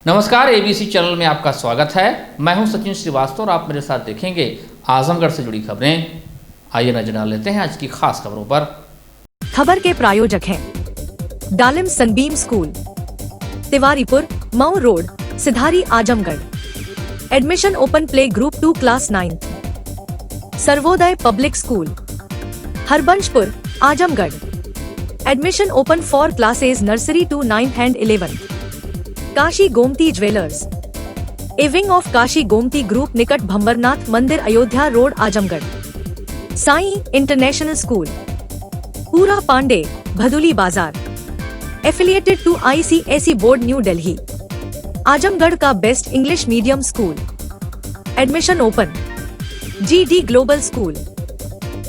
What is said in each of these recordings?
नमस्कार, ABC channel में आपका स्वागत है। मैं हूं सचिन श्रीवास्तव और आप मेरे साथ देखेंगे आजमगढ़ से जुड़ी खबरें। आइए नजर डाल लेते हैं आज की खास खबरों पर। खबर के प्रायोजक हैं Dalim Sunbeam School, Tiwaripur, Mau Road, Sidhari, Azamgarh. Admission open play group 2 class 9। Sarvodaya public school, Harbanshpur, Azamgarh. Admission open for classes nursery to 9th and 11th। Kashi Gomti jewellers, a wing of Kashi Gomti group, निकट भंवरनाथ मंदिर, Ayodhya road, Azamgarh. Sai international school, Pura Pande, Bhaduli Bazar. Affiliated to ICSE board, new Delhi. Azamgarh का best English medium school. Admission open. GD global school,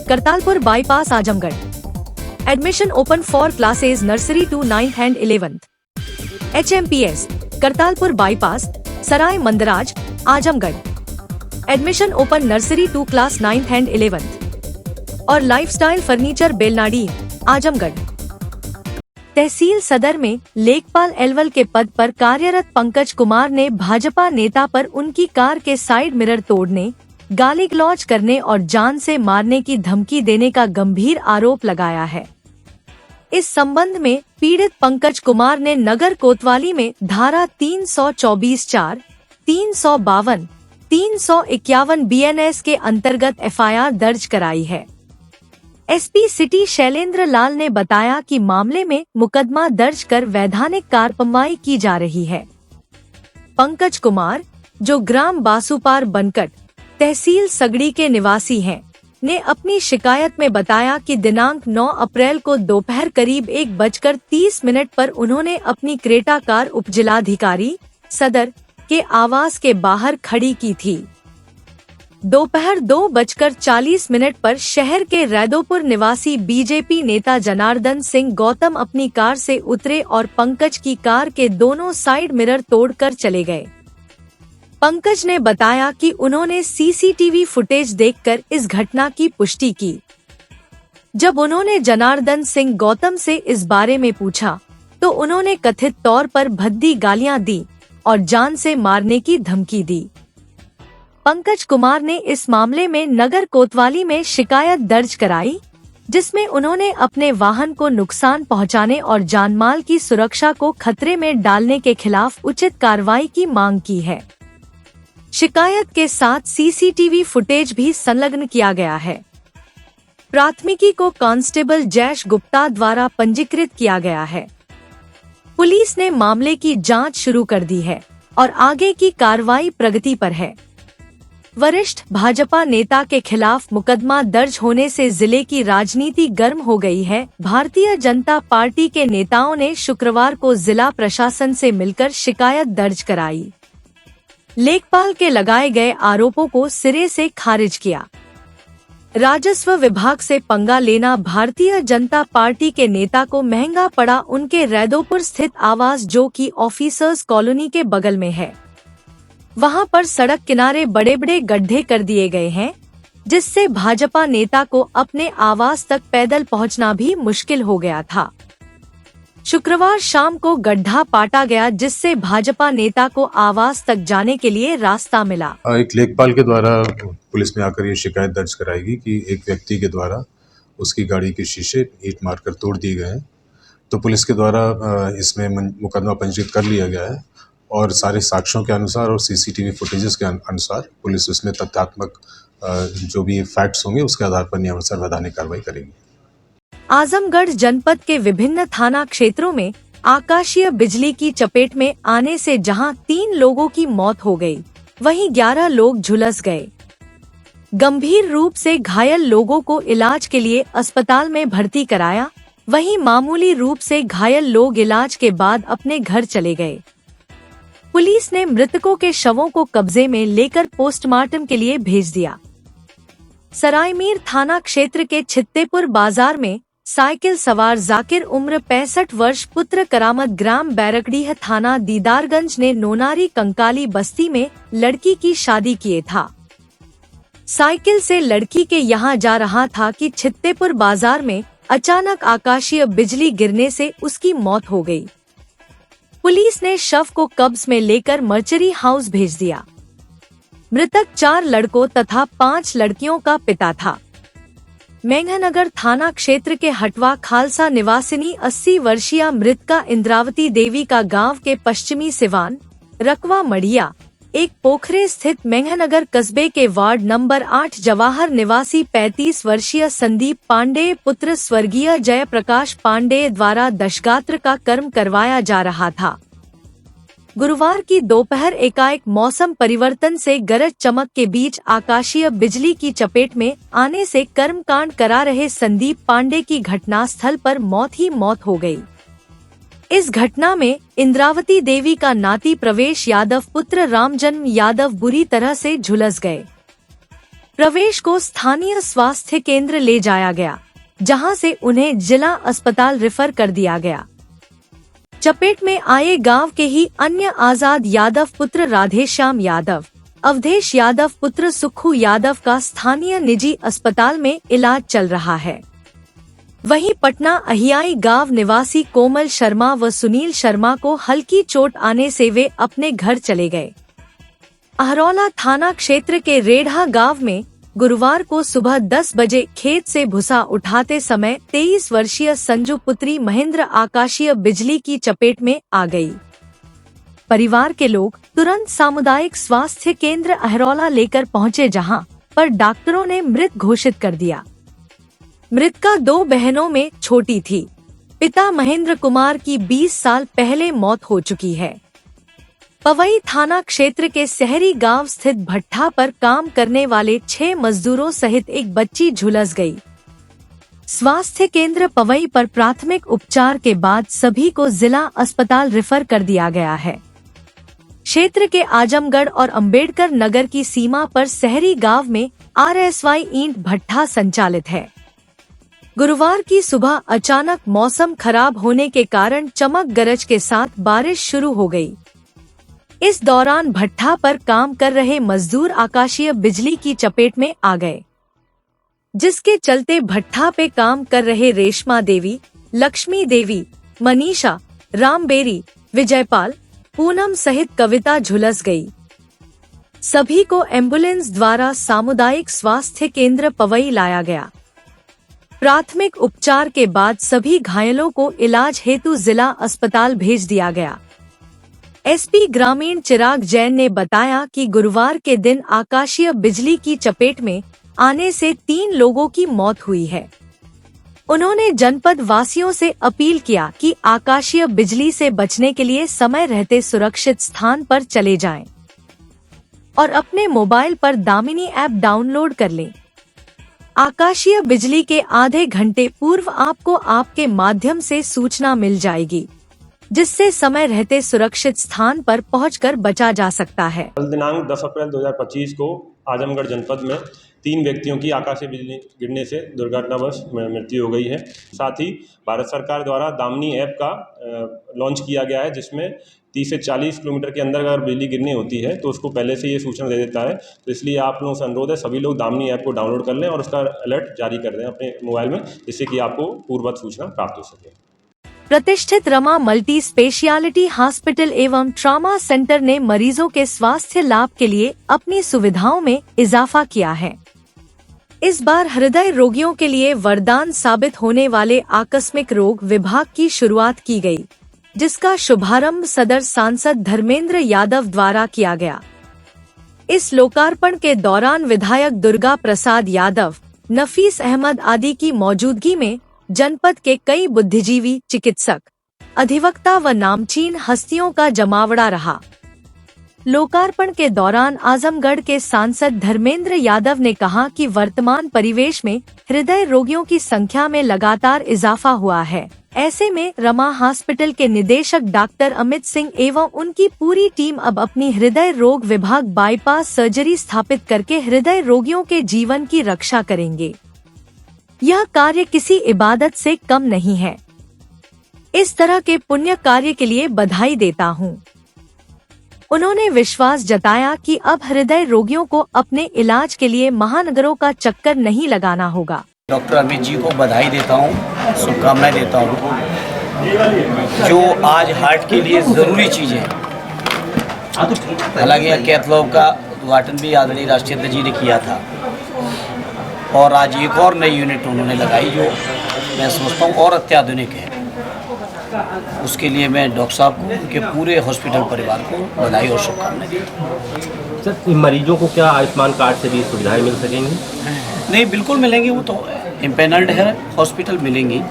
Kartalpur bypass, Azamgarh. Admission open for classes nursery to 9th and 11th। HMPS Kartalpur bypass, Sarai Mandraj, Azamgarh. Admission open nursery to class 9th and 11th। और lifestyle furniture, Belnadi, Azamgarh. तहसील सदर में लेखपाल एलवल के पद पर कार्यरत पंकज कुमार ने भाजपा नेता पर उनकी कार के साइड मिरर तोड़ने, गाली गलौज करने और जान से मारने की धमकी देने का गंभीर आरोप लगाया है। इस संबंध में पीड़ित पंकज कुमार ने नगर कोतवाली में धारा 324(4), 352, 351 BNS के अंतर्गत FIR दर्ज कराई है। SP सिटी शैलेंद्र लाल ने बताया कि मामले में मुकदमा दर्ज कर वैधानिक कार्रवाई की जा रही है। पंकज कुमार, जो ग्राम बासुपार बनकट, तहसील सगड़ी के निवासी हैं, ने अपनी शिकायत में बताया कि दिनांक 9 अप्रैल को दोपहर करीब 1:30 पर उन्होंने अपनी क्रेटा कार उपजिलाधिकारी सदर के आवास के बाहर खड़ी की थी। दोपहर 2:40 पर शहर के रैदोपुर निवासी बीजेपी नेता जनार्दन सिंह गौतम अपनी कार से उतरे और पंकज की कार के दोनों साइड मिरर तोड़कर चले गए। पंकज ने बताया कि उन्होंने CCTV फुटेज देखकर इस घटना की पुष्टि की। जब उन्होंने जनार्दन सिंह गौतम से इस बारे में पूछा तो उन्होंने कथित तौर पर भद्दी गालियां दी और जान से मारने की धमकी दी। पंकज कुमार ने इस मामले में नगर कोतवाली में शिकायत दर्ज कराई, जिसमें उन्होंने अपने वाहन को नुकसान पहुंचाने और जानमाल की सुरक्षा को खतरे में डालने के खिलाफ उचित कार्रवाई की मांग की है। शिकायत के साथ CCTV फुटेज भी संलग्न किया गया है। प्राथमिकी को कांस्टेबल जैश गुप्ता द्वारा पंजीकृत किया गया है। पुलिस ने मामले की जांच शुरू कर दी है और आगे की कार्रवाई प्रगति पर है। वरिष्ठ भाजपा नेता के खिलाफ मुकदमा दर्ज होने से जिले की राजनीति गर्म हो गई है। भारतीय जनता पार्टी के नेताओं ने शुक्रवार को जिला प्रशासन से मिलकर शिकायत दर्ज कराई। लेखपाल के लगाए गए आरोपों को सिरे से खारिज किया। राजस्व विभाग से पंगा लेना भारतीय जनता पार्टी के नेता को महंगा पड़ा। उनके रैदोपुर स्थित आवास, जो कि ऑफिसर्स कॉलोनी के बगल में है, वहां पर सड़क किनारे बड़े बड़े गड्ढे कर दिए गए हैं, जिससे भाजपा नेता को अपने आवास तक पैदल पहुंचना भी मुश्किल हो गया था। शुक्रवार शाम को गड्ढा पाटा गया, जिससे भाजपा नेता को आवास तक जाने के लिए रास्ता मिला। एक लेखपाल के द्वारा पुलिस में आकर ये शिकायत दर्ज कराएगी कि एक व्यक्ति के द्वारा उसकी गाड़ी के शीशे ईंट मारकर तोड़ दिए गए हैं। तो पुलिस के द्वारा इसमें मुकदमा पंजीकृत कर लिया गया है और सारे साक्ष्यों के अनुसार और CCTV फुटेजेस के अनुसार पुलिस इसमें तथ्यात्मक जो भी फैक्ट्स होंगे उसके आधार पर नियमानुसार वैधानिक कार्रवाई करेगी। आजमगढ़ जनपद के विभिन्न थाना क्षेत्रों में आकाशीय बिजली की चपेट में आने से जहां 3 लोगों की मौत हो गई, वहीं 11 लोग झुलस गए। गंभीर रूप से घायल लोगों को इलाज के लिए अस्पताल में भर्ती कराया, वहीं मामूली रूप से घायल लोग इलाज के बाद अपने घर चले गए। पुलिस ने मृतकों के शवों को कब्जे में लेकर पोस्टमार्टम के लिए भेज दिया। सरायमीर थाना क्षेत्र के छित्तेपुर बाजार में साइकिल सवार जाकिर उम्र 65 वर्ष पुत्र करामत ग्राम बैरकडीह थाना दीदारगंज ने नोनारी कंकाली बस्ती में लड़की की शादी किए था। साइकिल से लड़की के यहां जा रहा था कि छित्तेपुर बाजार में अचानक आकाशीय बिजली गिरने से उसकी मौत हो गई। पुलिस ने शव को कब्ज में लेकर मर्चरी हाउस भेज दिया। मृतक 4 लड़कों तथा 5 लड़कियों का पिता था। मेंघनगर थाना क्षेत्र के हटवा खालसा निवासिनी 80 वर्षीय मृतका इंद्रावती देवी का गांव के पश्चिमी सिवान रकवा मढ़िया एक पोखरे स्थित मेंघनगर कस्बे के वार्ड नंबर 8 जवाहर निवासी 35 वर्षीय संदीप पांडे पुत्र स्वर्गीय जयप्रकाश पांडे द्वारा दशगात्र का कर्म करवाया जा रहा था। गुरुवार की दोपहर एकाएक मौसम परिवर्तन से गरज चमक के बीच आकाशीय बिजली की चपेट में आने से कर्मकांड करा रहे संदीप पांडे की घटनास्थल पर मौत ही मौत हो गई। इस घटना में इंद्रावती देवी का नाती प्रवेश यादव पुत्र रामजन्म यादव बुरी तरह से झुलस गए। प्रवेश को स्थानीय स्वास्थ्य केंद्र ले जाया गया, जहां से उन्हें जिला अस्पताल रेफर कर दिया गया। चपेट में आए गांव के ही अन्य आजाद यादव पुत्र राधेश्याम यादव, अवधेश यादव पुत्र सुखू यादव का स्थानीय निजी अस्पताल में इलाज चल रहा है। वहीं पटना अहियाई गांव निवासी कोमल शर्मा व सुनील शर्मा को हल्की चोट आने से वे अपने घर चले गए। अहरौला थाना क्षेत्र के रेढ़ा गांव में गुरुवार को सुबह 10 बजे खेत से भूसा उठाते समय 23 वर्षीय संजू पुत्री महेंद्र आकाशीय बिजली की चपेट में आ गई। परिवार के लोग तुरंत सामुदायिक स्वास्थ्य केंद्र अहरौला लेकर पहुंचे, जहां पर डॉक्टरों ने मृत घोषित कर दिया। मृतका 2 बहनों में छोटी थी। पिता महेंद्र कुमार की 20 साल पहले मौत हो चुकी है। पवई थाना क्षेत्र के शहरी गांव स्थित भट्ठा पर काम करने वाले 6 मजदूरों सहित एक बच्ची झुलस गई। स्वास्थ्य केंद्र पवई पर प्राथमिक उपचार के बाद सभी को जिला अस्पताल रेफर कर दिया गया है। क्षेत्र के आजमगढ़ और अंबेडकर नगर की सीमा पर शहरी गांव में RSY ईंट भट्ठा संचालित है। गुरुवार की सुबह अचानक मौसम खराब होने के कारण चमक गरज के साथ बारिश शुरू हो गई। इस दौरान भट्ठा पर काम कर रहे मजदूर आकाशीय बिजली की चपेट में आ गए, जिसके चलते भट्ठा पे काम कर रहे रेशमा देवी, लक्ष्मी देवी, मनीषा, रामबेरी, विजयपाल, पूनम सहित कविता झुलस गई। सभी को एम्बुलेंस द्वारा सामुदायिक स्वास्थ्य केंद्र पवई लाया गया। प्राथमिक उपचार के बाद सभी घायलों को इलाज हेतु जिला अस्पताल भेज दिया गया। एसपी ग्रामीण चिराग जैन ने बताया कि गुरुवार के दिन आकाशीय बिजली की चपेट में आने से 3 लोगों की मौत हुई है। उन्होंने जनपद वासियों से अपील किया कि आकाशीय बिजली से बचने के लिए समय रहते सुरक्षित स्थान पर चले जाएं और अपने मोबाइल पर दामिनी ऐप डाउनलोड कर लें। आकाशीय बिजली के आधे घंटे पूर्व आपको आपके माध्यम से सूचना मिल जाएगी, जिससे समय रहते सुरक्षित स्थान पर पहुंचकर बचा जा सकता है। कल दिनांक 10 अप्रैल 2025 को आजमगढ़ जनपद में 3 व्यक्तियों की आकाशीय बिजली गिरने से दुर्घटनावश मृत्यु हो गई है। साथ ही भारत सरकार द्वारा दामिनी ऐप का लॉन्च किया गया है, जिसमें 30 से 40 किलोमीटर के अंदर अगर बिजली गिरनी होती है तो उसको पहले से ये सूचना दे देता है। तो इसलिए आप लोगों से अनुरोध है, सभी लोग दामिनी ऐप को डाउनलोड कर लें और उसका अलर्ट जारी कर दें अपने मोबाइल में, जिससे कि आपको पूर्ववत सूचना प्राप्त हो सके। प्रतिष्ठित रमा मल्टी स्पेशियलिटी हॉस्पिटल एवं ट्रॉमा सेंटर ने मरीजों के स्वास्थ्य लाभ के लिए अपनी सुविधाओं में इजाफा किया है। इस बार हृदय रोगियों के लिए वरदान साबित होने वाले आकस्मिक रोग विभाग की शुरुआत की गई, जिसका शुभारंभ सदर सांसद धर्मेंद्र यादव द्वारा किया गया। इस लोकार्पण के दौरान विधायक दुर्गा प्रसाद यादव, नफीस अहमद आदि की मौजूदगी में जनपद के कई बुद्धिजीवी, चिकित्सक, अधिवक्ता व नामचीन हस्तियों का जमावड़ा रहा। लोकार्पण के दौरान आजमगढ़ के सांसद धर्मेंद्र यादव ने कहा कि वर्तमान परिवेश में हृदय रोगियों की संख्या में लगातार इजाफा हुआ है। ऐसे में रमा हॉस्पिटल के निदेशक डॉक्टर अमित सिंह एवं उनकी पूरी टीम अब अपनी हृदय रोग विभाग बाईपास सर्जरी स्थापित करके हृदय रोगियों के जीवन की रक्षा करेंगे। यह कार्य किसी इबादत से कम नहीं है। इस तरह के पुण्य कार्य के लिए बधाई देता हूँ। उन्होंने विश्वास जताया कि अब हृदय रोगियों को अपने इलाज के लिए महानगरों का चक्कर नहीं लगाना होगा। डॉक्टर अमित जी को बधाई देता हूँ, शुभकामनाएं देता हूँ। जो आज हार्ट के लिए ज़रूरी चीज़ें हैं। हालांकि यह कैथलैब का उद्घाटन भी आदरणीय राष्ट्रीय अध्यक्ष जी ने किया था और आज एक और नई यूनिट उन्होंने लगाई जो मैं समझता हूँ और अत्याधुनिक है। उसके लिए मैं डॉक्टर साहब को, उनके पूरे हॉस्पिटल परिवार को बधाई और शुभकामनाएं देता हूँ। सर, इन मरीजों को क्या आयुष्मान कार्ड से भी सुविधाएं मिल सकेंगी? नहीं, बिल्कुल मिलेंगी, वो तो इम्पेनल्ड है, हॉस्पिटल मिलेंगी।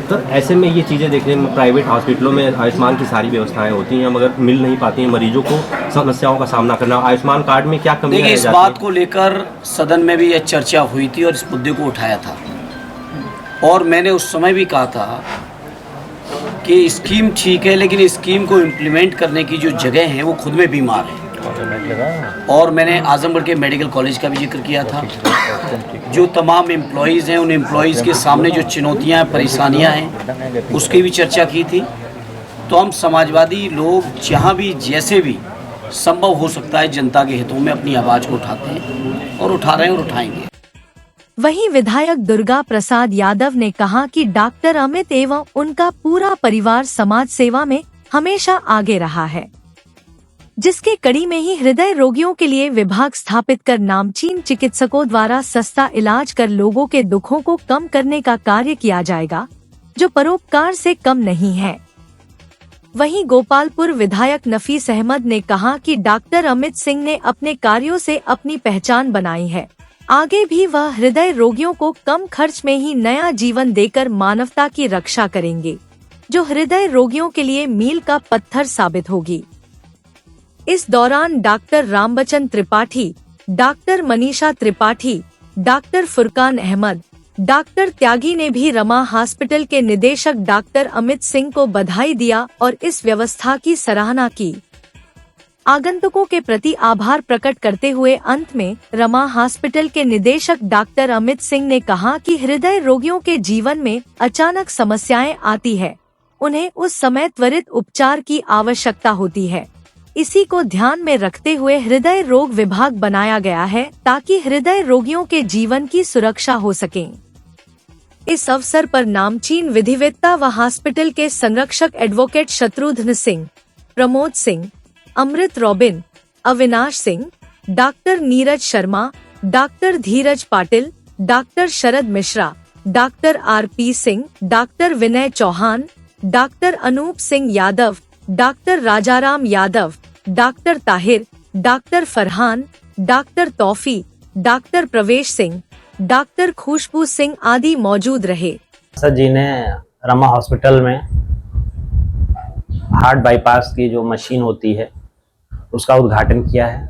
तो ऐसे में ये चीज़ें देखने में प्राइवेट हॉस्पिटलों में आयुष्मान की सारी व्यवस्थाएं होती हैं मगर मिल नहीं पाती हैं, मरीजों को समस्याओं का सामना करना। आयुष्मान कार्ड में क्या कमी देखिए, इस बात को लेकर सदन में भी यह चर्चा हुई थी और इस मुद्दे को उठाया था और मैंने उस समय भी कहा था कि स्कीम ठीक है लेकिन स्कीम को इम्प्लीमेंट करने की जो जगह है वो खुद में बीमार है। और मैंने आजमगढ़ के मेडिकल कॉलेज का भी जिक्र किया था। जो तमाम एम्प्लॉयज़ हैं उन एम्प्लॉयज़ के सामने जो चुनौतियाँ परेशानियाँ हैं उसकी भी चर्चा की थी। तो हम समाजवादी लोग जहाँ भी जैसे भी संभव हो सकता है जनता के हितों में अपनी आवाज़ को उठाते हैं और उठा रहे हैं और उठाएंगे। वहीं विधायक दुर्गा प्रसाद यादव ने कहा कि डॉक्टर अमित एवं उनका पूरा परिवार समाज सेवा में हमेशा आगे रहा है, जिसके कड़ी में ही हृदय रोगियों के लिए विभाग स्थापित कर नामचीन चिकित्सकों द्वारा सस्ता इलाज कर लोगों के दुखों को कम करने का कार्य किया जाएगा, जो परोपकार से कम नहीं है। वहीं गोपालपुर विधायक नफीस अहमद ने कहा कि डॉक्टर अमित सिंह ने अपने कार्यों से अपनी पहचान बनाई है, आगे भी वह हृदय रोगियों को कम खर्च में ही नया जीवन देकर मानवता की रक्षा करेंगे, जो हृदय रोगियों के लिए मील का पत्थर साबित होगी। इस दौरान doctor Rambachan Tripathi, doctor Manisha Tripathi, doctor Furqan Ahmad, doctor Tyagi ने भी रमा हॉस्पिटल के निदेशक डॉक्टर अमित सिंह को बधाई दिया और इस व्यवस्था की सराहना की। आगंतुकों के प्रति आभार प्रकट करते हुए अंत में रमा हॉस्पिटल के निदेशक डॉक्टर अमित सिंह ने कहा कि हृदय रोगियों के जीवन में अचानक समस्याएं आती है, उन्हें उस समय त्वरित उपचार की आवश्यकता होती है। इसी को ध्यान में रखते हुए हृदय रोग विभाग बनाया गया है ताकि हृदय रोगियों के जीवन की सुरक्षा हो सके। इस अवसर पर नामचीन विधिवेत्ता व हॉस्पिटल के संरक्षक advocate Shatrughan Singh, Pramod Singh, Amrit Robin, Avinash Singh, doctor Neeraj Sharma, doctor Dheeraj Patil, doctor Sharad Mishra, doctor R P. Singh, doctor Vinay Chauhan, doctor Anoop Singh Yadav, doctor Rajaram Yadav, doctor Tahir, doctor Farhan, doctor Taufi, doctor Pravesh Singh, doctor खुशबू सिंह आदि मौजूद रहे। सर जी ने रमा हॉस्पिटल में हार्ट बाईपास की जो मशीन होती है उसका उद्घाटन किया है।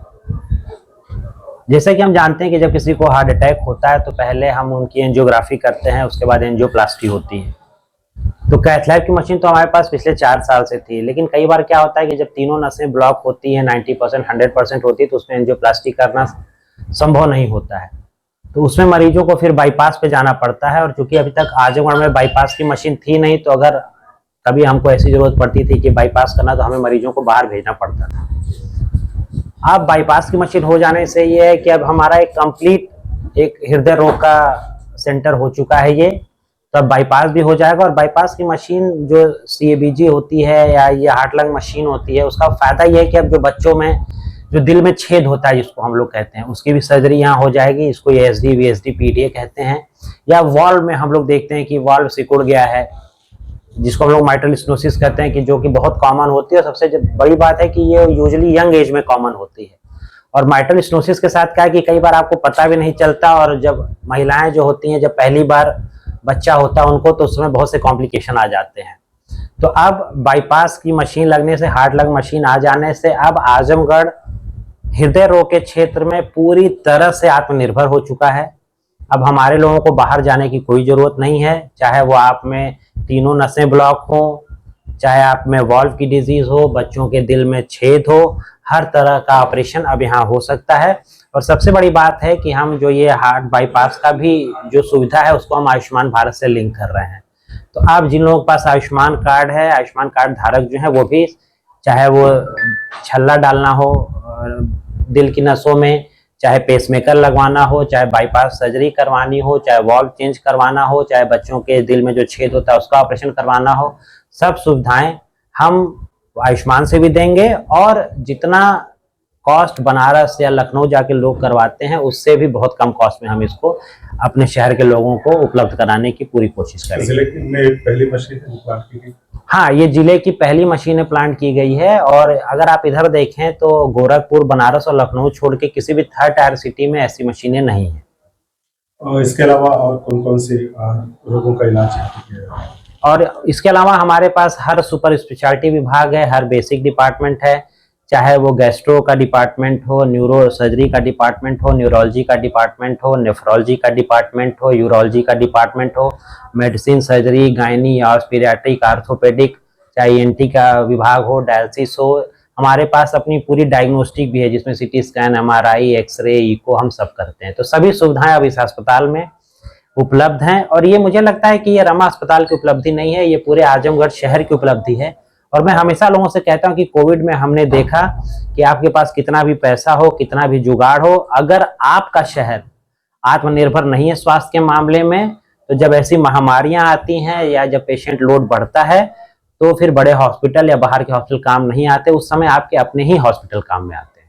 जैसे कि हम जानते हैं कि जब किसी को हार्ट अटैक होता है तो पहले हम उनकी एंजियोग्राफी करते हैं, उसके बाद एंजियोप्लास्टी होती है। तो कैथलैब की मशीन तो हमारे पास पिछले 4 साल से थी, लेकिन कई बार क्या होता है कि जब तीनों नसें ब्लॉक होती हैं, 90% 100% होती है, तो उसमें एंजियोप्लास्टी करना संभव नहीं होता है। तो उसमें मरीजों को फिर बाईपास पे जाना पड़ता है। और चूंकि अभी तक आजमगढ़ में बाईपास की मशीन थी नहीं, तो अगर कभी हमको ऐसी जरूरत पड़ती थी कि बाईपास करना, तो हमें मरीजों को बाहर भेजना पड़ता था। अब बाईपास की मशीन हो जाने से ये है कि अब हमारा एक कंप्लीट एक हृदय रोग का सेंटर हो चुका है ये, तो अब बाईपास भी हो जाएगा। और बाईपास की मशीन जो CABG होती है या ये हार्ट लंग मशीन होती है, उसका फायदा ये है कि अब जो बच्चों में जो दिल में छेद होता है जिसको हम लोग कहते हैं, उसकी भी सर्जरी यहाँ हो जाएगी। इसको ASD VSD PTA कहते हैं। या वाल्व में हम लोग देखते हैं कि वाल्व सिकुड़ गया है, जिसको हम लोग माइट्रल स्टेनोसिस कहते हैं, कि जो कि बहुत कॉमन होती है। और सबसे बड़ी बात है कि ये यूजुअली यंग एज में कॉमन होती है। और माइट्रल स्टेनोसिस के साथ क्या है कि कई बार आपको पता भी नहीं चलता, और जब महिलाएं जो होती हैं, जब पहली बार बच्चा होता है उनको, तो उसमें बहुत से कॉम्प्लिकेशन आ जाते हैं। तो अब बाईपास की मशीन लगने से, हार्ट लंग मशीन आ जाने से, अब आजमगढ़ हृदय रोग के क्षेत्र में पूरी तरह से आत्मनिर्भर हो चुका है। अब हमारे लोगों को बाहर जाने की कोई ज़रूरत नहीं है, चाहे वो आप में तीनों नसें ब्लॉक हो, चाहे आप में वाल्व की डिजीज़ हो, बच्चों के दिल में छेद हो, हर तरह का ऑपरेशन अब यहाँ हो सकता है। और सबसे बड़ी बात है कि हम जो ये हार्ट बाईपास का भी जो सुविधा है उसको हम आयुष्मान भारत से लिंक कर रहे हैं। तो आप जिन लोगों के पास आयुष्मान कार्ड है, आयुष्मान कार्ड धारक जो है, वो भी चाहे वो छल्ला डालना हो दिल की नसों में, चाहे पेसमेकर लगवाना हो, चाहे बाईपास सर्जरी करवानी हो, चाहे वॉल्व चेंज करवाना हो, चाहे बच्चों के दिल में जो छेद होता है उसका ऑपरेशन करवाना हो, सब सुविधाएं हम आयुष्मान से भी देंगे। और जितना कॉस्ट बनारस या लखनऊ जाके लोग करवाते हैं उससे भी बहुत कम कॉस्ट में हम इसको अपने शहर के लोगों को उपलब्ध कराने की पूरी कोशिश करेंगे। जिले में पहली मशीन प्लांट की गई। हाँ, ये जिले की पहली मशीनें प्लांट की गई है। और अगर आप इधर देखें तो गोरखपुर, बनारस और लखनऊ छोड़ के किसी भी थर्ड टायर सिटी में ऐसी मशीनें नहीं है। और इसके अलावा और कौन कौन से रोगों का इलाज है? और इसके अलावा हमारे पास हर सुपर स्पेशलिटी विभाग है, हर बेसिक डिपार्टमेंट है, चाहे वो गैस्ट्रो का डिपार्टमेंट हो, न्यूरो सर्जरी का डिपार्टमेंट हो, न्यूरोलॉजी का डिपार्टमेंट हो, नेफ्रोलॉजी का डिपार्टमेंट हो, यूरोलॉजी का डिपार्टमेंट हो, medicine, surgery, gynae, orthopaedic, orthopaedic, चाहे ENT का विभाग हो, डायलिसिस हो। हमारे पास अपनी पूरी डायग्नोस्टिक भी है जिसमें CT scan, MRI, x ray, echo हम सब करते हैं। तो सभी सुविधाएं अब इस अस्पताल में उपलब्ध हैं। और ये मुझे लगता है कि ये रमा अस्पताल की उपलब्धि नहीं है, ये पूरे आजमगढ़ शहर की उपलब्धि है। और मैं हमेशा लोगों से कहता हूं कि कोविड में हमने देखा कि आपके पास कितना भी पैसा हो, कितना भी जुगाड़ हो, अगर आपका शहर आत्मनिर्भर नहीं है स्वास्थ्य के मामले में, तो जब ऐसी महामारियां आती हैं या जब पेशेंट लोड बढ़ता है तो फिर बड़े हॉस्पिटल या बाहर के हॉस्पिटल काम नहीं आते, उस समय आपके अपने ही हॉस्पिटल काम में आते हैं।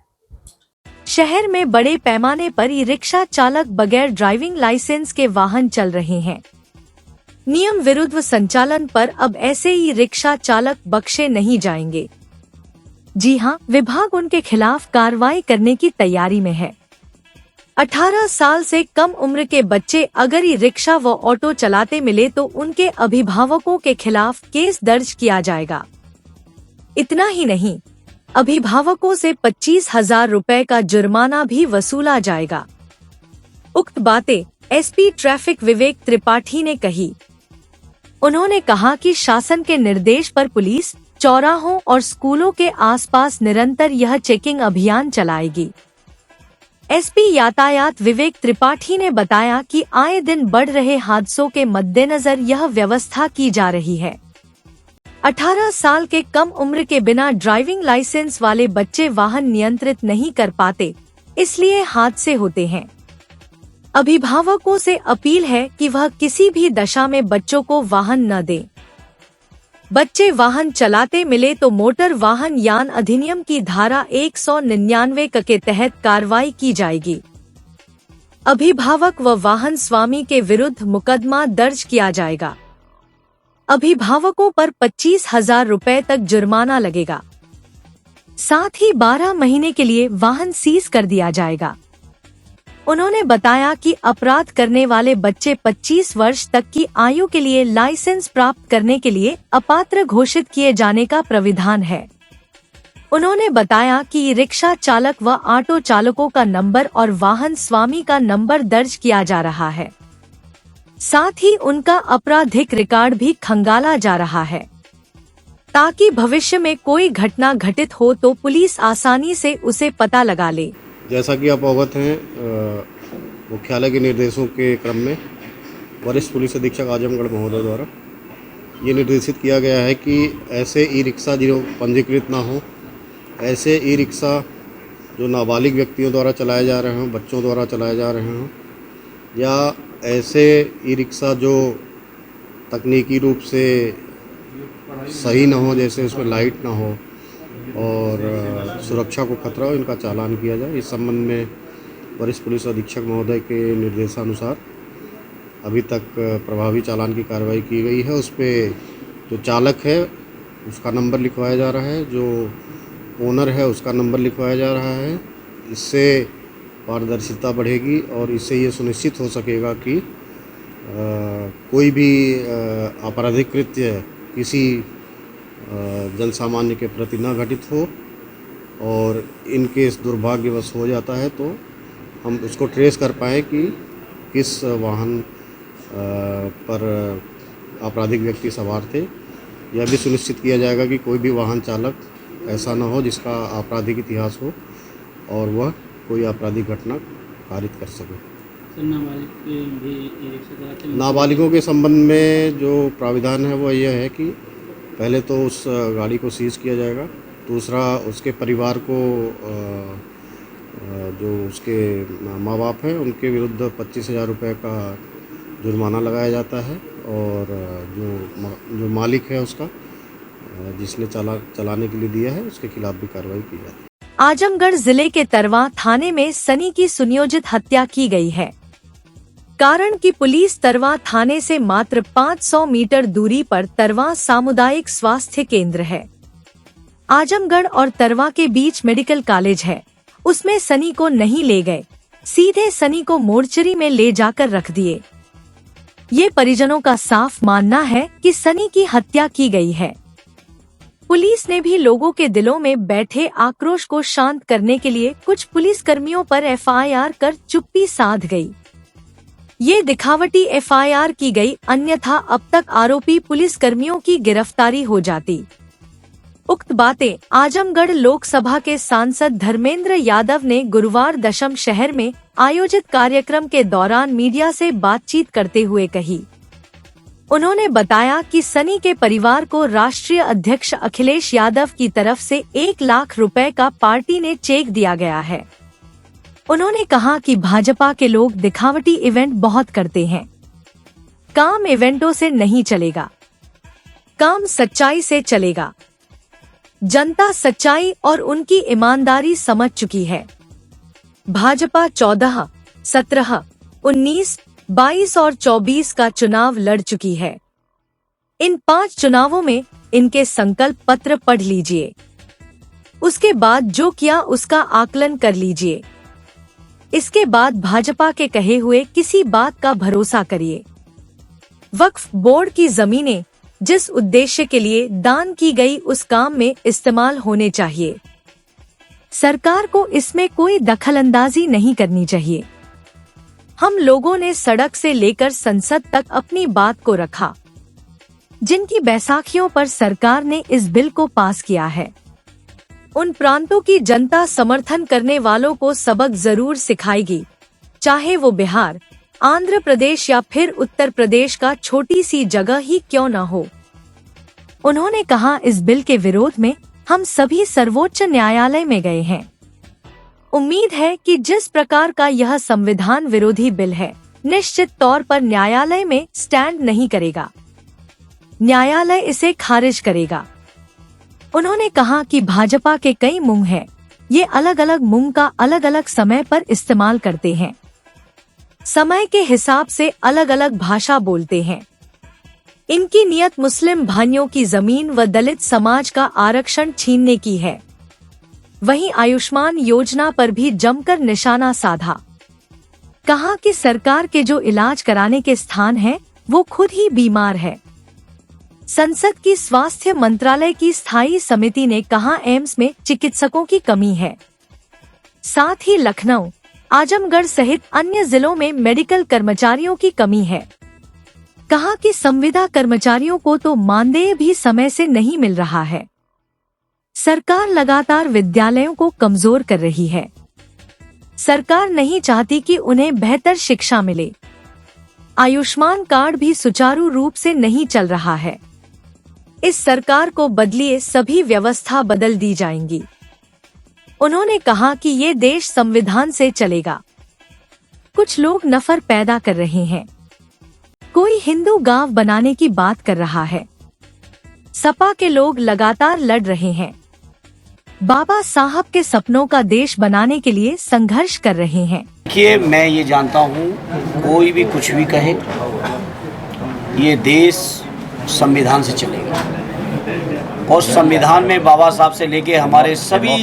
शहर में बड़े पैमाने पर ई रिक्शा चालक बगैर ड्राइविंग लाइसेंस के वाहन चल रहे हैं। नियम विरुद्ध संचालन पर अब ऐसे ई रिक्शा चालक बख्शे नहीं जाएंगे। जी हां, विभाग उनके खिलाफ कार्रवाई करने की तैयारी में है। 18 साल से कम उम्र के बच्चे अगर ई रिक्शा व ऑटो चलाते मिले तो उनके अभिभावकों के खिलाफ केस दर्ज किया जाएगा। इतना ही नहीं, अभिभावकों से 25,000 रुपए का जुर्माना भी वसूला जाएगा। उक्त बातें SP ट्रैफिक विवेक त्रिपाठी ने कही। उन्होंने कहा कि शासन के निर्देश पर पुलिस चौराहों और स्कूलों के आसपास निरंतर यह चेकिंग अभियान चलाएगी। SP यातायात विवेक त्रिपाठी ने बताया कि आए दिन बढ़ रहे हादसों के मद्देनजर यह व्यवस्था की जा रही है। 18 साल के कम उम्र के बिना ड्राइविंग लाइसेंस वाले बच्चे वाहन नियंत्रित नहीं कर पाते, इसलिए हादसे होते हैं। अभिभावकों से अपील है कि वह किसी भी दशा में बच्चों को वाहन न दें। बच्चे वाहन चलाते मिले तो मोटर वाहन यान अधिनियम की धारा 199 के तहत कार्रवाई की जाएगी। अभिभावक व वाहन स्वामी के विरुद्ध मुकदमा दर्ज किया जाएगा। अभिभावकों पर 25,000 रुपए तक जुर्माना लगेगा। साथ ही 12 महीने के लिए वाहन सीज कर दिया जाएगा। उन्होंने बताया कि अपराध करने वाले बच्चे 25 वर्ष तक की आयु के लिए लाइसेंस प्राप्त करने के लिए अपात्र घोषित किए जाने का प्राविधान है। उन्होंने बताया कि रिक्शा चालक व ऑटो चालकों का नंबर और वाहन स्वामी का नंबर दर्ज किया जा रहा है। साथ ही उनका आपराधिक रिकॉर्ड भी खंगाला जा रहा है, ताकि भविष्य में कोई घटना घटित हो तो पुलिस आसानी से उसे पता लगा ले। जैसा कि आप अवगत हैं, मुख्यालय के निर्देशों के क्रम में वरिष्ठ पुलिस अधीक्षक आजमगढ़ महोदय द्वारा ये निर्देशित किया गया है कि ऐसे ई रिक्शा जो पंजीकृत ना हो, ऐसे ई रिक्शा जो नाबालिग व्यक्तियों द्वारा चलाए जा रहे हों, बच्चों द्वारा चलाए जा रहे हों, या ऐसे ई रिक्शा जो तकनीकी रूप से सही ना हो, जैसे उसमें लाइट ना हो और सुरक्षा को खतरा हो, इनका चालान किया जाए। इस संबंध में वरिष्ठ पुलिस अधीक्षक महोदय के निर्देशानुसार अभी तक प्रभावी चालान की कार्रवाई की गई है। उस पर जो चालक है उसका नंबर लिखवाया जा रहा है, जो ओनर है उसका नंबर लिखवाया जा रहा है। इससे पारदर्शिता बढ़ेगी और इससे ये सुनिश्चित हो सकेगा कि कोई भी आपराधिक कृत्य किसी जन सामान्य के प्रति न घटित हो, और इनके इस दुर्भाग्यवश हो जाता है तो हम उसको ट्रेस कर पाएँ कि किस वाहन पर आपराधिक व्यक्ति सवार थे। यह भी सुनिश्चित किया जाएगा कि कोई भी वाहन चालक ऐसा न हो जिसका आपराधिक इतिहास हो और वह कोई आपराधिक घटना कारित कर सके। नाबालिगों के संबंध में जो प्राविधान है वो यह है कि पहले तो उस गाड़ी को सीज किया जाएगा, दूसरा उसके परिवार को जो उसके माँ बाप हैं उनके विरुद्ध 25,000 रुपये का जुर्माना लगाया जाता है और जो मालिक है उसका जिसने चलाने के लिए दिया है उसके खिलाफ भी कार्रवाई की जाती है। आजमगढ़ जिले के तरवा थाने में सनी की सुनियोजित हत्या की गई है। कारण कि पुलिस तरवा थाने से मात्र 500 मीटर दूरी पर तरवा सामुदायिक स्वास्थ्य केंद्र है। आजमगढ़ और तरवा के बीच मेडिकल कॉलेज है, उसमें सनी को नहीं ले गए, सीधे सनी को मोर्चरी में ले जाकर रख दिए। ये परिजनों का साफ मानना है कि सनी की हत्या की गई है। पुलिस ने भी लोगों के दिलों में बैठे आक्रोश को शांत करने के लिए कुछ पुलिसकर्मियों पर एफआईआर कर चुप्पी साध गई। ये दिखावटी एफआईआर की गई, अन्यथा अब तक आरोपी पुलिसकर्मियों की गिरफ्तारी हो जाती। उक्त बातें आजमगढ़ लोकसभा के सांसद धर्मेंद्र यादव ने गुरुवार दशम शहर में आयोजित कार्यक्रम के दौरान मीडिया से बातचीत करते हुए कही। उन्होंने बताया कि सनी के परिवार को राष्ट्रीय अध्यक्ष अखिलेश यादव की तरफ से 1 लाख रुपए का पार्टी ने चेक दिया गया है। उन्होंने कहा कि भाजपा के लोग दिखावटी इवेंट बहुत करते हैं। काम इवेंटों से नहीं चलेगा, काम सच्चाई से चलेगा। जनता सच्चाई और उनकी ईमानदारी समझ चुकी है। भाजपा 14, 17, 19, 22 और 24 का चुनाव लड़ चुकी है। इन 5 चुनावों में इनके संकल्प पत्र पढ़ लीजिए, उसके बाद जो किया उसका आकलन कर लीजिए। इसके बाद भाजपा के कहे हुए किसी बात का भरोसा करिए। वक्फ बोर्ड की जमीनें जिस उद्देश्य के लिए दान की गई उस काम में इस्तेमाल होने चाहिए। सरकार को इसमें कोई दखलंदाजी नहीं करनी चाहिए। हम लोगों ने सड़क से लेकर संसद तक अपनी बात को रखा। जिनकी बैसाखियों पर सरकार ने इस बिल को पास किया है, उन प्रांतों की जनता समर्थन करने वालों को सबक जरूर सिखाएगी, चाहे वो बिहार, आंध्र प्रदेश या फिर उत्तर प्रदेश का छोटी सी जगह ही क्यों न हो। उन्होंने कहा, इस बिल के विरोध में हम सभी सर्वोच्च न्यायालय में गए हैं। उम्मीद है कि जिस प्रकार का यह संविधान विरोधी बिल है, निश्चित तौर पर न्यायालय में स्टैंड नहीं करेगा, न्यायालय इसे खारिज करेगा। उन्होंने कहा कि भाजपा के कई मुंह हैं, ये अलग अलग मुंह का अलग अलग समय पर इस्तेमाल करते हैं, समय के हिसाब से अलग अलग भाषा बोलते हैं। इनकी नियत मुस्लिम भाइयों की जमीन व दलित समाज का आरक्षण छीनने की है। वहीं आयुष्मान योजना पर भी जमकर निशाना साधा। कहा कि सरकार के जो इलाज कराने के स्थान हैं, वो खुद ही बीमार है। संसद की स्वास्थ्य मंत्रालय की स्थायी समिति ने कहा, एम्स में चिकित्सकों की कमी है। साथ ही लखनऊ, आजमगढ़ सहित अन्य जिलों में मेडिकल कर्मचारियों की कमी है। कहा कि संविदा कर्मचारियों को तो मानदेय भी समय से नहीं मिल रहा है। सरकार लगातार विद्यालयों को कमजोर कर रही है। सरकार नहीं चाहती कि उन्हें बेहतर शिक्षा मिले। आयुष्मान कार्ड भी सुचारू रूप से नहीं चल रहा है। इस सरकार को बदलिए, सभी व्यवस्था बदल दी जाएंगी। उन्होंने कहा कि ये देश संविधान से चलेगा। कुछ लोग नफरत पैदा कर रहे हैं। कोई हिंदू गांव बनाने की बात कर रहा है। सपा के लोग लगातार लड़ रहे हैं। बाबा साहब के सपनों का देश बनाने के लिए संघर्ष कर रहे हैं। देखिए, मैं ये जानता हूँ, कोई भी कुछ भी कहे, ये देश संविधान से चलेगा। और संविधान में बाबा साहब से लेके हमारे सभी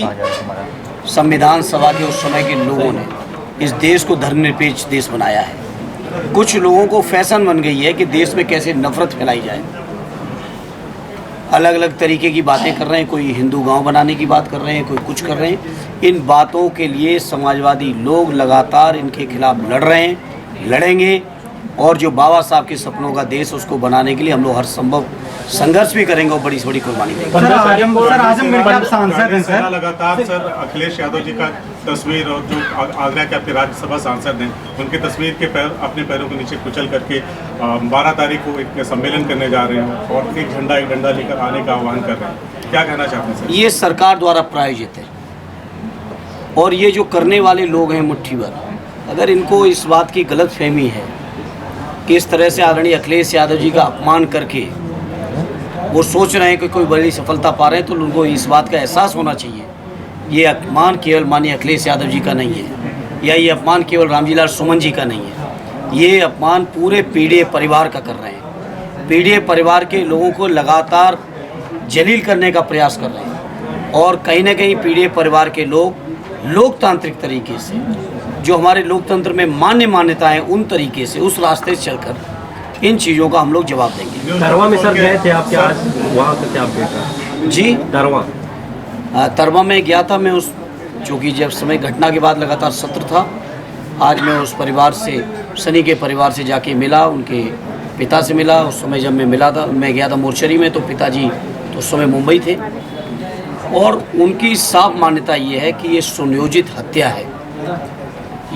संविधान सभा के उस समय के लोगों ने इस देश को धर्मनिरपेक्ष देश बनाया है। कुछ लोगों को फैशन बन गई है कि देश में कैसे नफरत फैलाई जाए। अलग अलग तरीके की बातें कर रहे हैं, कोई हिंदू गांव बनाने की बात कर रहे हैं, कोई कुछ कर रहे हैं। इन बातों के लिए समाजवादी लोग लगातार इनके खिलाफ लड़ रहे हैं, लड़ेंगे। और जो बाबा साहब के सपनों का देश, उसको बनाने के लिए हम लोग हर संभव संघर्ष भी करेंगे और बड़ी से बड़ी कुर्बानी देंगे। लगातार सर अखिलेश यादव जी का तस्वीर और जो आगरा के आपके राज्यसभा सांसद हैं, उनकी तस्वीर के अपने पैरों के नीचे कुचल करके 12 तारीख को एक सम्मेलन करने जा रहे हैं और एक झंडा एक डंडा लेकर आने का आह्वान कर रहे हैं। क्या कहना चाहते हैं सर? ये सरकार द्वारा प्रायोजित है और ये जो करने वाले लोग हैं मुट्ठी भर, अगर इनको इस बात की गलत फहमी है कि इस तरह से आदरणीय अखिलेश यादव जी का अपमान करके वो सोच रहे हैं कि कोई बड़ी सफलता पा रहे हैं, तो उनको इस बात का एहसास होना चाहिए ये अपमान केवल माननीय अखिलेश यादव जी का नहीं है, या ये अपमान केवल रामजीलाल सुमन जी का नहीं है, ये अपमान पूरे पीड़ित परिवार का कर रहे हैं। पीड़ित परिवार के लोगों को लगातार जलील करने का प्रयास कर रहे हैं और कहीं ना कहीं पीड़ित परिवार के लोग लोकतांत्रिक तरीके से, जो हमारे लोकतंत्र में मान्यता है, उन तरीके से उस रास्ते से चलकर इन चीज़ों का हम लोग जवाब देंगे। तरवा में सर गए थे आप क्या आज वहाँ से क्या अपडेट है? जी तरवा में गया था मैं, उस चूँकि जब समय घटना के बाद लगातार सत्र था, आज मैं उस परिवार से, सनी के परिवार से जाके मिला, उनके पिता से मिला। उस समय जब मैं मिला था, मैं गया था मोर्चरी में, तो पिताजी तो उस समय मुंबई थे और उनकी साफ मान्यता ये है कि ये सुनियोजित हत्या है,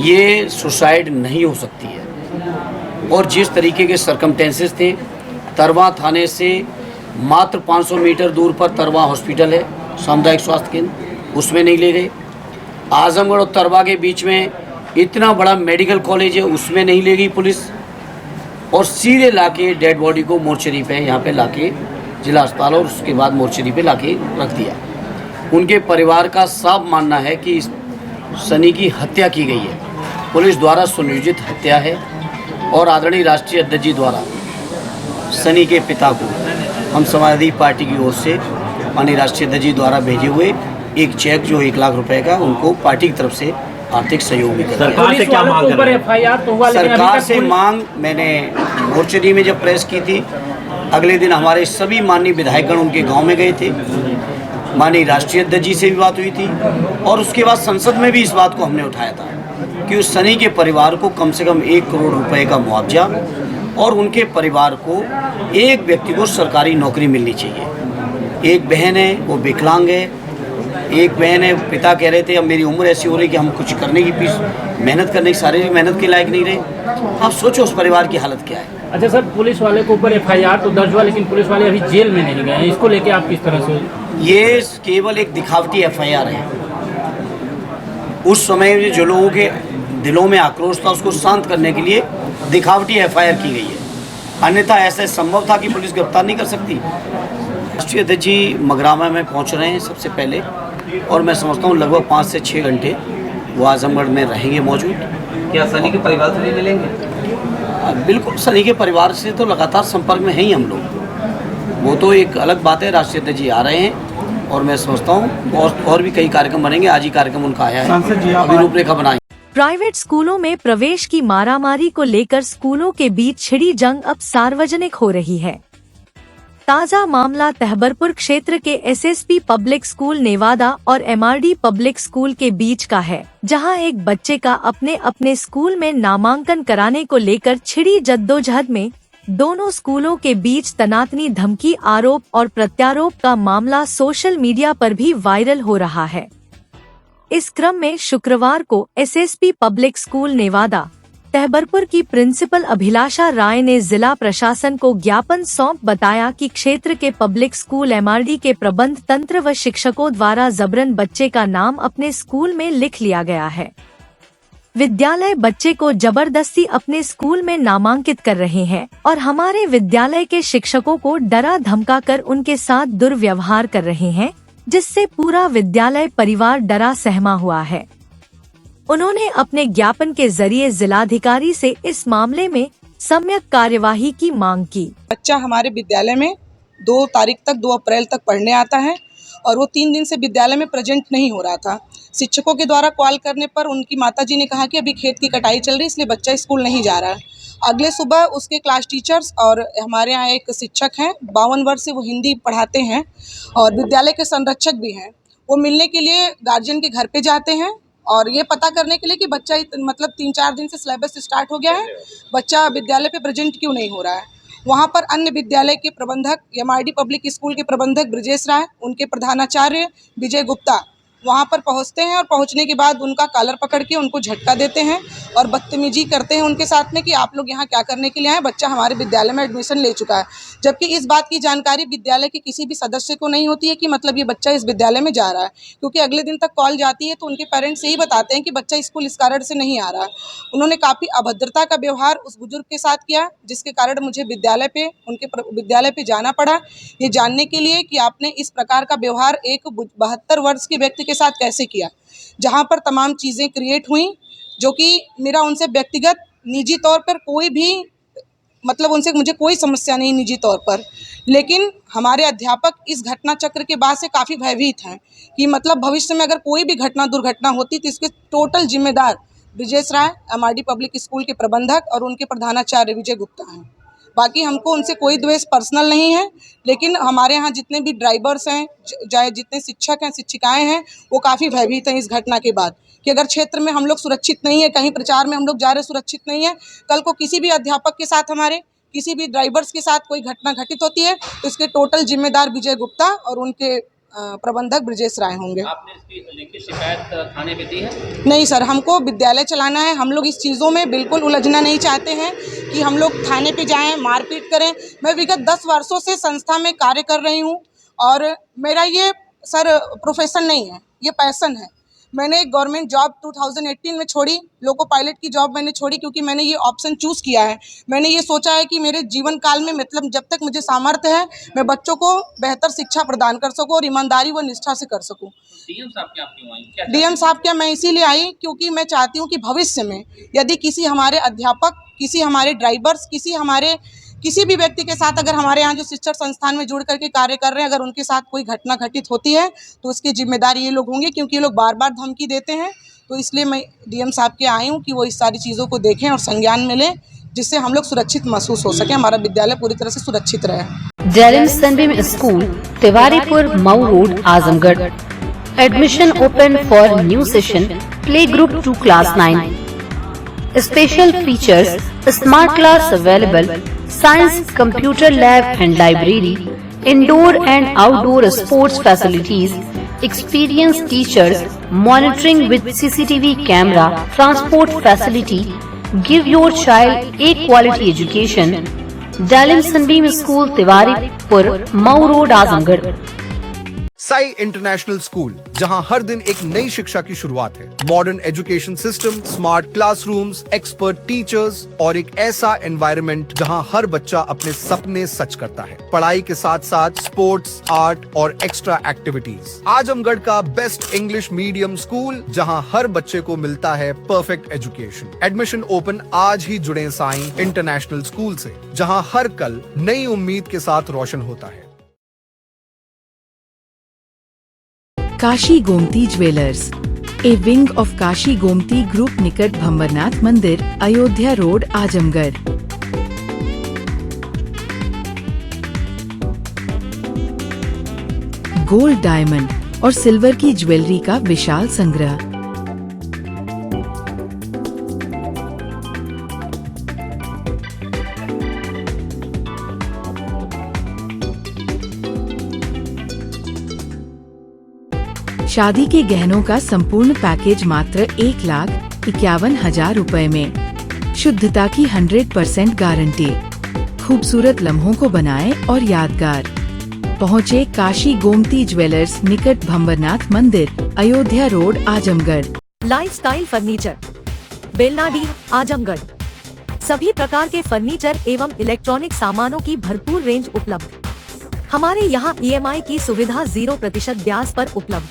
ये सुसाइड नहीं हो सकती है। और जिस तरीके के सर्कमटेंसेस थे, तरवा थाने से मात्र 500 मीटर दूर पर तरवा हॉस्पिटल है, सामुदायिक स्वास्थ्य केंद्र, उसमें नहीं ले गए। आजमगढ़ और तरवा के बीच में इतना बड़ा मेडिकल कॉलेज है, उसमें नहीं ले गई पुलिस, और सीधे लाके डेड बॉडी को मोर्चरी पे यहाँ पे लाके जिला अस्पताल और उसके बाद मोर्चरी पे लाके रख दिया। उनके परिवार का साफ मानना है कि सनी की हत्या की गई है, पुलिस द्वारा सुनियोजित हत्या है और आदरणीय राष्ट्रीय अध्यक्ष जी द्वारा सनी के पिता को हम समाजवादी पार्टी की ओर से माननीय राष्ट्रीय अध्यक्ष जी द्वारा भेजे हुए एक चेक जो 1 लाख रुपए का उनको पार्टी की तरफ से आर्थिक सहयोग भी कर सरकार से क्या मांग कर रहे हैं? सरकार से मांग मैंने मोर्चरी में जब प्रेस की थी, अगले दिन हमारे सभी माननीय विधायकगण उनके गांव में गए थे, माननीय राष्ट्रीय अध्यक्ष जी से भी बात हुई थी और उसके बाद संसद में भी इस बात को हमने उठाया था कि उस सनी के परिवार को कम से कम 1 करोड़ रुपए का मुआवजा और उनके परिवार को एक व्यक्ति को सरकारी नौकरी मिलनी चाहिए। एक बहन है वो विकलांग है, एक बहन है, पिता कह रहे थे अब मेरी उम्र ऐसी हो रही कि हम कुछ करने की मेहनत करने की शारीरिक मेहनत के लायक नहीं रहे। आप सोचो उस परिवार की हालत क्या है। अच्छा सर, पुलिस वाले के ऊपर FIR तो दर्ज हुआ, लेकिन पुलिस वाले अभी जेल में नहीं गए हैं, इसको लेके आप किस तरह से? ये केवल एक दिखावटी FIR है। उस समय जो लोगों के दिलों में आक्रोश था उसको शांत करने के लिए दिखावटी FIR की गई है, अन्यथा ऐसा संभव था कि पुलिस गिरफ्तार नहीं कर सकती। राष्ट्रीय अध्यक्ष जी मगरामा में पहुंच रहे हैं सबसे पहले, और मैं समझता हूं लगभग 5 से 6 घंटे वो आजमगढ़ में रहेंगे मौजूद। क्या सनी के परिवार से भी मिलेंगे? बिल्कुल, सनी के परिवार से तो लगातार संपर्क में हैं ही हम लोग, वो तो एक अलग बात है। राष्ट्रीय अध्यक्ष जी आ रहे हैं और मैं समझता हूँ और भी कई कार्यक्रम बनेंगे। आज ही कार्यक्रम उनका आया है, अभी रूपरेखा बनाएंगे। प्राइवेट स्कूलों में प्रवेश की मारामारी को लेकर स्कूलों के बीच छिड़ी जंग अब सार्वजनिक हो रही है। ताजा मामला तहबरपुर क्षेत्र के SSP पब्लिक स्कूल नेवादा और MRD पब्लिक स्कूल के बीच का है, जहां एक बच्चे का अपने अपने स्कूल में नामांकन कराने को लेकर छिड़ी जद्दोजहद में दोनों स्कूलों के बीच तनातनी धमकी, आरोप और प्रत्यारोप का मामला सोशल मीडिया पर भी वायरल हो रहा है। इस क्रम में शुक्रवार को SSP public school Nevada Tahbarpur की प्रिंसिपल अभिलाषा राय ने जिला प्रशासन को ज्ञापन सौंप बताया कि क्षेत्र के पब्लिक स्कूल MRD के प्रबंध तंत्र व शिक्षकों द्वारा जबरन बच्चे का नाम अपने स्कूल में लिख लिया गया है। विद्यालय बच्चे को जबरदस्ती अपने स्कूल में नामांकित कर रहे हैं और हमारे विद्यालय के शिक्षकों को डरा धमका कर उनके साथ दुर्व्यवहार कर रहे हैं, जिससे पूरा विद्यालय परिवार डरा सहमा हुआ है। उन्होंने अपने ज्ञापन के जरिए जिलाधिकारी से इस मामले में सम्यक कार्यवाही की मांग की। बच्चा हमारे विद्यालय में 2 तारीख तक 2 अप्रैल तक पढ़ने आता है और वो 3 दिन से विद्यालय में प्रेजेंट नहीं हो रहा था। शिक्षकों के द्वारा कॉल करने पर उनकी माताजी ने कहा कि अभी खेत की कटाई चल रही है, इसलिए बच्चा स्कूल नहीं जा रहा है। अगले सुबह उसके क्लास टीचर्स और हमारे यहाँ एक शिक्षक हैं, 52 वर्ष से वो हिंदी पढ़ाते हैं और विद्यालय के संरक्षक भी हैं, वो मिलने के लिए गार्जियन के घर पे जाते हैं और ये पता करने के लिए कि बच्चा मतलब 3-4 दिन से सिलेबस स्टार्ट हो गया है, बच्चा विद्यालय पे प्रेजेंट क्यों नहीं हो रहा है। वहाँ पर अन्य विद्यालय के प्रबंधक, MRD पब्लिक स्कूल के प्रबंधक ब्रजेश राय, उनके प्रधानाचार्य विजय गुप्ता वहाँ पर पहुँचते हैं और पहुँचने के बाद उनका कॉलर पकड़ के उनको झटका देते हैं और बदतमीजी करते हैं उनके साथ में कि आप लोग यहाँ क्या करने के लिए आए, बच्चा हमारे विद्यालय में एडमिशन ले चुका है। जबकि इस बात की जानकारी विद्यालय के किसी भी सदस्य को नहीं होती है कि मतलब ये बच्चा इस विद्यालय में जा रहा है, क्योंकि अगले दिन तक कॉल जाती है तो उनके पेरेंट्स यही बताते हैं कि बच्चा स्कूल इस कारण से नहीं आ रहा है। उन्होंने काफ़ी अभद्रता का व्यवहार उस बुजुर्ग के साथ किया, जिसके कारण मुझे उनके विद्यालय पे जाना पड़ा, ये जानने के लिए कि आपने इस प्रकार का व्यवहार एक 72 वर्ष के व्यक्ति के साथ कैसे किया। जहाँ पर तमाम चीज़ें क्रिएट हुई, जो कि मेरा उनसे व्यक्तिगत निजी तौर पर कोई भी मतलब उनसे मुझे कोई समस्या नहीं निजी तौर पर, लेकिन हमारे अध्यापक इस घटना चक्र के बाद से काफ़ी भयभीत हैं कि मतलब भविष्य में अगर कोई भी दुर्घटना होती तो इसके टोटल जिम्मेदार ब्रिजेश राय, MRD पब्लिक स्कूल के प्रबंधक और उनके प्रधानाचार्य विजय गुप्ता हैं। बाकी हमको उनसे कोई द्वेष पर्सनल नहीं है, लेकिन हमारे यहाँ जितने भी ड्राइवर्स हैं, चाहे जितने शिक्षक हैं, शिक्षिकाएं हैं, वो काफ़ी भयभीत हैं इस घटना के बाद कि अगर क्षेत्र में हम लोग सुरक्षित नहीं है, कहीं प्रचार में हम लोग जा रहे सुरक्षित नहीं है, कल को किसी भी अध्यापक के साथ, हमारे किसी भी ड्राइवर्स के साथ कोई घटना घटित होती है तो इसके टोटल जिम्मेदार विजय गुप्ता और उनके प्रबंधक ब्रिजेश राय होंगे। आपने इसकी लिखित शिकायत थाने पे दी है? नहीं सर, हमको विद्यालय चलाना है, हम लोग इस चीज़ों में बिल्कुल उलझना नहीं चाहते हैं कि हम लोग थाने पे जाएं, मारपीट करें। मैं विगत 10 वर्षों से संस्था में कार्य कर रही हूं और मेरा ये सर प्रोफेशन नहीं है, ये पैशन है। मैंने गवर्नमेंट जॉब 2018 में छोड़ी, लोको पायलट की जॉब मैंने छोड़ी क्योंकि मैंने ये ऑप्शन चूज़ किया है। मैंने ये सोचा है कि मेरे जीवन काल में मतलब जब तक मुझे सामर्थ्य है, मैं बच्चों को बेहतर शिक्षा प्रदान कर सकूं और ईमानदारी व निष्ठा से कर सकूं। डीएम साहब क्या आप क्यों आई? डीएम साहब क्या मैं इसीलिए आई क्योंकि मैं चाहती हूँ कि भविष्य में यदि किसी हमारे अध्यापक, किसी हमारे ड्राइवर्स, किसी भी व्यक्ति के साथ अगर हमारे यहाँ जो शिक्षण संस्थान में जुड़ करके कार्य कर रहे हैं, अगर उनके साथ कोई घटना घटित होती है तो उसकी जिम्मेदारी ये लोग होंगे, क्योंकि ये लोग बार बार धमकी देते हैं। तो इसलिए मैं डीएम साहब के आई हूँ कि वो इस सारी चीज़ों को देखें और संज्ञान में लें, जिससे हम लोग सुरक्षित महसूस हो सके, हमारा विद्यालय पूरी तरह से सुरक्षित रहे। Dalim Sunbeam School, Tiwaripur, Mau Road, Azamgarh. Admission open for new session, play group 2 class 9। Special features: smart class available, science, computer lab and library, indoor and outdoor sports facilities, experienced teachers, monitoring with CCTV camera, transport facility. Give your child a quality education. Dalim Sunbeam School, Tiwaripur, Mau Road, Azamgarh. Sai international school, जहां हर दिन एक नई शिक्षा की शुरुआत है। Modern education system, smart classrooms, expert teachers और एक ऐसा एनवायरनमेंट जहां हर बच्चा अपने सपने सच करता है। पढ़ाई के साथ साथ स्पोर्ट्स, आर्ट और एक्स्ट्रा एक्टिविटीज। आजमगढ़ का बेस्ट इंग्लिश मीडियम स्कूल, जहां हर बच्चे को मिलता है परफेक्ट एजुकेशन। एडमिशन ओपन आज ही जुड़े साई इंटरनेशनल स्कूल से, जहां हर कल नई उम्मीद के साथ रोशन होता है। Kashi Gomti jewellers, a wing of Kashi Gomti group, निकट भंवरनाथ मंदिर, Ayodhya road, Azamgarh. Gold, diamond और सिल्वर की ज्वेलरी का विशाल संग्रह। शादी के गहनों का संपूर्ण पैकेज मात्र 1,51,000 रुपए में। शुद्धता की 100% गारंटी। खूबसूरत लम्हों को बनाएं और यादगार। पहुँचे काशी गोमती ज्वेलर्स, निकट भंवरनाथ मंदिर, Ayodhya road, Azamgarh. Lifestyle furniture, Belnadi, Azamgarh. सभी प्रकार के फर्नीचर एवं इलेक्ट्रॉनिक सामानों की भरपूर रेंज उपलब्ध। हमारे यहाँ EMI की सुविधा 0% ब्याज पर उपलब्ध।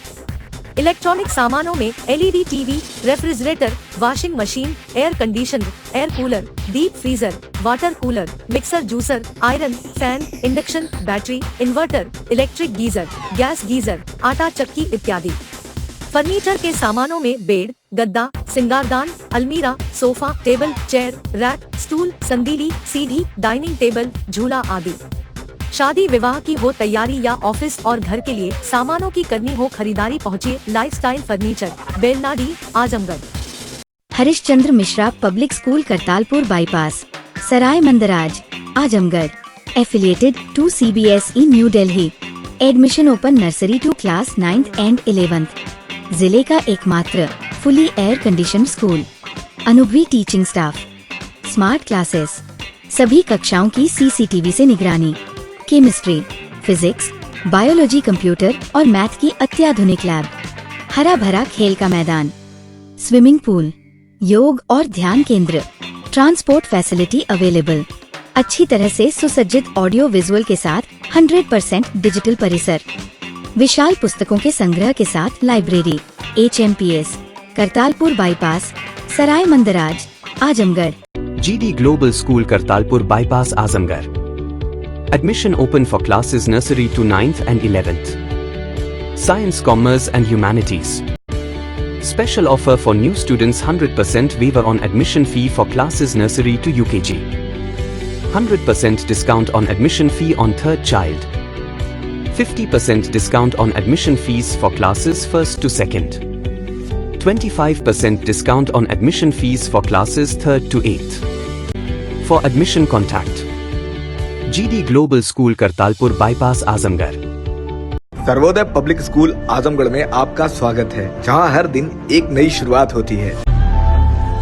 इलेक्ट्रॉनिक सामानों में LED TV, refrigerator, washing machine, air conditioner, air cooler, deep freezer, water cooler, mixer, juicer, iron, fan, induction, battery, inverter, electric geyser, gas geyser, आटा चक्की इत्यादि। फर्नीचर के सामानों में बेड, गद्दा, सिंगारदान, अलमीरा, sofa, table, chair, rack, stool, संदीली, सीढ़ी, डाइनिंग टेबल, झूला आदि। शादी विवाह की हो तैयारी या ऑफिस और घर के लिए सामानों की करनी हो खरीदारी, पहुँचिए lifestyle furniture, Belnadi, Azamgarh. Harishchandra Mishra public school, Kartalpur bypass, Sarai Mandraj, Azamgarh. Affiliated to CBSE new Delhi. Admission open nursery to class 9th and 11th। जिले का एकमात्र फुली एयर कंडीशन स्कूल, अनुभवी टीचिंग स्टाफ, स्मार्ट क्लासेस, सभी कक्षाओं की सीसीटीवी से निगरानी, केमिस्ट्री, फिजिक्स, बायोलॉजी, कंप्यूटर और मैथ की अत्याधुनिक लैब, हरा भरा खेल का मैदान, स्विमिंग पूल, योग और ध्यान केंद्र, ट्रांसपोर्ट फैसिलिटी अवेलेबल, अच्छी तरह से सुसज्जित ऑडियो विजुअल के साथ 100% डिजिटल परिसर, विशाल पुस्तकों के संग्रह के साथ library, HMPS, Kartalpur bypass, Sarai Mandraj, Azamgarh. GD Global School Kartalpur Bypass Azamgarh. Admission open for classes nursery to 9th and 11th. Science, Commerce and Humanities. Special offer for new students: 100% waiver on admission fee for classes nursery to UKG. 100% discount on admission fee on third child. 50% discount on admission fees for classes 1st to 2nd. 25% discount on admission fees for classes 3rd to 8th. For admission contact GD Global School Kartalpur Bypass Azamgarh. Sarvodaya public school Azamgarh में आपका स्वागत है, जहां हर दिन एक नई शुरुआत होती है।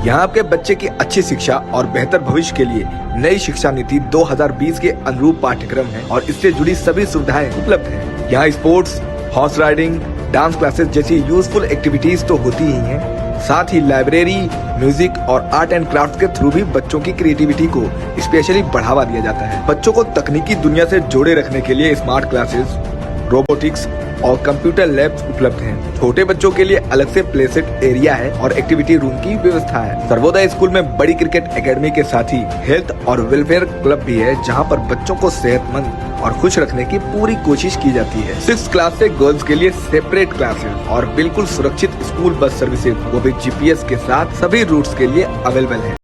यहाँ आपके बच्चे की अच्छी शिक्षा और बेहतर भविष्य के लिए नई शिक्षा नीति 2020 के अनुरूप पाठ्यक्रम है और इससे जुड़ी सभी सुविधाएं उपलब्ध हैं। यहाँ sports, horse riding, dance classes जैसी यूजफुल एक्टिविटीज तो होती ही हैं, साथ ही लाइब्रेरी, म्यूजिक और आर्ट एंड क्राफ्ट के थ्रू भी बच्चों की क्रिएटिविटी को स्पेशली बढ़ावा दिया जाता है। बच्चों को तकनीकी दुनिया से जोड़े रखने के लिए स्मार्ट क्लासेस, रोबोटिक्स और कंप्यूटर लैब्स उपलब्ध हैं। छोटे बच्चों के लिए अलग से प्ले सेट एरिया है और एक्टिविटी रूम की व्यवस्था है। सर्वोदय स्कूल में बड़ी क्रिकेट एकेडमी के साथ ही हेल्थ और वेलफेयर क्लब भी है, जहां पर बच्चों को सेहतमंद और खुश रखने की पूरी कोशिश की जाती है। 6th क्लास से गर्ल्स के लिए सेपरेट क्लासेस और बिल्कुल सुरक्षित स्कूल बस सर्विसेज, वो भी GPS के साथ सभी रूट्स के लिए अवेलेबल है।